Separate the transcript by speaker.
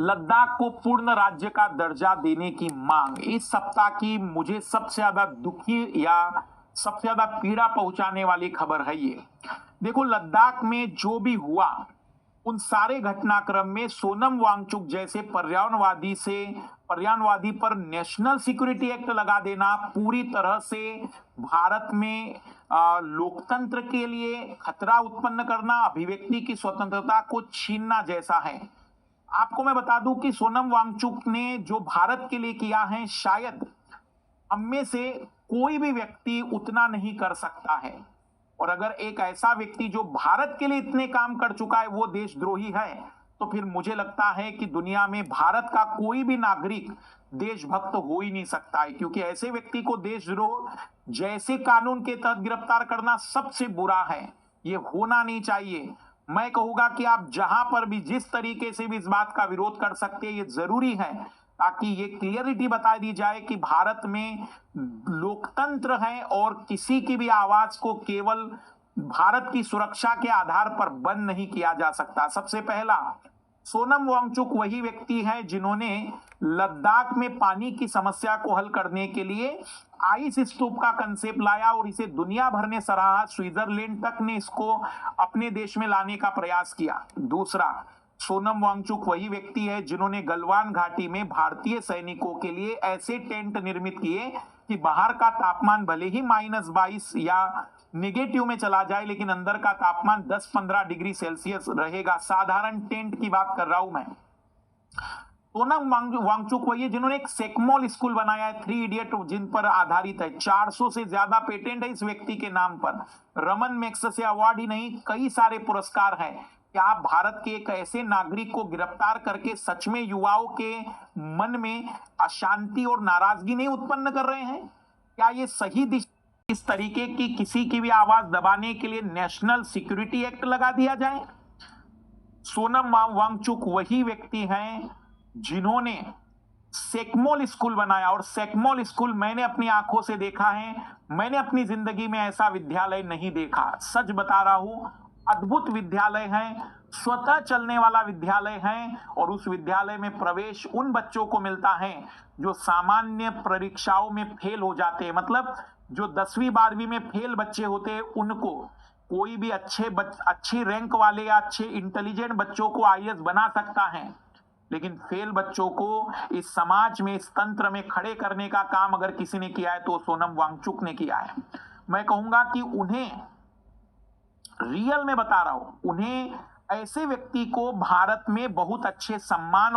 Speaker 1: लद्दाख को पूर्ण राज्य का दर्जा देने की मांग इस सप्ताह की मुझे सबसे ज्यादा दुखी या सबसे ज्यादा पीड़ा पहुंचाने वाली खबर है ये। देखो, लद्दाख में जो भी हुआ उन सारे घटनाक्रम में सोनम वांगचुक जैसे पर्यावरणवादी पर नेशनल सिक्योरिटी एक्ट लगा देना पूरी तरह से भारत में लोकतंत्र के लिए खतरा उत्पन्न करना, अभिव्यक्ति की स्वतंत्रता को छीनना जैसा है। आपको मैं बता दूं कि सोनम वांगचुक ने जो भारत के लिए किया है, शायद हम में से कोई भी व्यक्ति उतना नहीं कर सकता है। और अगर एक ऐसा व्यक्ति जो भारत के लिए इतने काम कर चुका है वो देशद्रोही है, तो फिर मुझे लगता है कि दुनिया में भारत का कोई भी नागरिक देशभक्त हो ही नहीं सकता है, क्योंकि ऐसे व्यक्ति को देशद्रोह जैसे कानून के तहत गिरफ्तार करना सबसे बुरा है। ये होना नहीं चाहिए। मैं कहूंगा कि आप जहां पर भी जिस तरीके से भी इस बात का विरोध कर सकते हैं, ये जरूरी है ताकि ये क्लियरिटी बता दी जाए कि भारत में लोकतंत्र है और किसी की भी आवाज को केवल भारत की सुरक्षा के आधार पर बंद नहीं किया जा सकता। सबसे पहला, सोनम वांगचुक वही व्यक्ति है जिन्होंने लद्दाख में पानी की समस्या को हल करने के लिए आइस स्तूप का कंसेप्ट लाया और इसे दुनिया भर ने सराहा। स्विट्जरलैंड तक ने इसको अपने देश में लाने का प्रयास किया। दूसरा, सोनम वांगचुक वही व्यक्ति है जिन्होंने गलवान घाटी में भारतीय सैनिकों के लिए ऐसे टेंट निर्मित किए कि बाहर का तापमान भले ही -22 या नेगेटिव में चला जाए, लेकिन अंदर का तापमान 10-15 डिग्री सेल्सियस रहेगा। साधारण टेंट की बात कर रहा हूं मैं। सोनम वांगचुक वही है जिन्होंने एक सेकमॉल स्कूल बनाया है, 3 इडियट जिन पर आधारित है। 400 से ज्यादा पेटेंट है इस व्यक्ति के नाम पर। रमन मैग्सेसे अवार्ड ही नहीं, कई सारे पुरस्कार हैं। क्या आप भारत के एक ऐसे नागरिक को गिरफ्तार करके सच में युवाओं के मन में अशांति और नाराजगी नहीं उत्पन्न कर रहे हैं? क्या ये सही दिशा? इस तरीके की किसी की भी आवाज दबाने के लिए नेशनल सिक्योरिटी एक्ट लगा दिया जाए? सोनम वांगचुक वही व्यक्ति हैं जिन्होंने सेकमॉल स्कूल बनाया, और सेकमॉल स्कूल मैंने अपनी आंखों से देखा है। मैंने अपनी जिंदगी में ऐसा विद्यालय नहीं देखा, सच बता रहा हूं। अद्भुत विद्यालय है, स्वतः चलने वाला विद्यालय है, और उस विद्यालय में प्रवेश उन बच्चों को मिलता है जो सामान्य परीक्षाओं में फेल हो जाते हैं। मतलब जो 10वीं 12वीं में फेल बच्चे होते हैं उनको कोई भी अच्छी रैंक वाले या अच्छे इंटेलिजेंट बच्चों को आईएएस बना सकता है, लेकिन फेल बच्चों को इस समाज में, इस तंत्र में खड़े करने का काम अगर किसी ने किया है तो सोनम वांगचुक ने किया है। मैं कहूंगा कि उन्हें, रियल में बता रहा हूं, उन्हें ऐसे व्यक्ति को भारत में बहुत अच्छे सम्मान